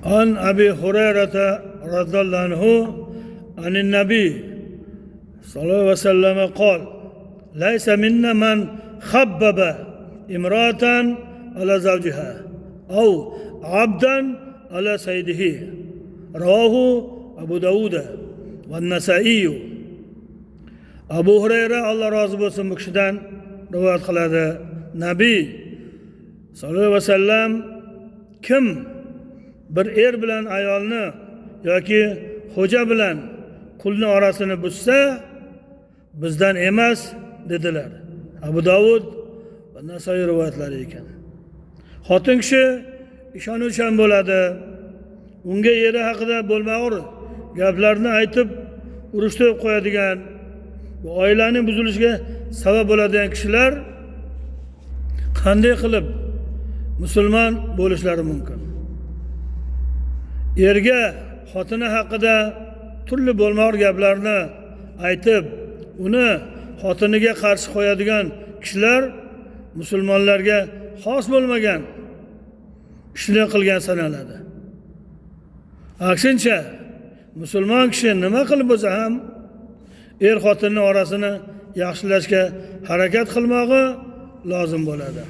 عن أبي هريرة رضي الله عنه عن النبي صلى الله عليه وسلم قال ليس منا من خبب امرأة على زوجها أو عبدا على سيده رواه أبو داود والنسائي. Abu Hurayra Allah razı bo'lsin bu kishidan rivoyat qiladi. Nabiy sallallohu alayhi vasallam kim bir bilan ayolni yoki xo'ja bilan qulni orasini buzsa bizdan emas dedilar. Abu Davud va Nasoiy rivoyatlari ekan. Xotin kishi ishonuvchan bo'ladi. Unga eri haqida bo'lmag'ur gaplarni aytib urushtirib qo'yadigan, bu oilaning buzilishiga sabab bo'ladigan kishilar qanday qilib musulmon bo'lishlari mumkin? Erga xotini haqida turli bo'lmag'ur gaplarni aytib, uni xotiniga qarshi qo'yadigan kishilar musulmonlarga xos bo'lmagan ishni qilgan sanaladi. Aksincha, musulmon kishi nima qilib bo'lsa ham xotinning orasini yaxshilashga harakat qilmog'i lozim bo'ladi.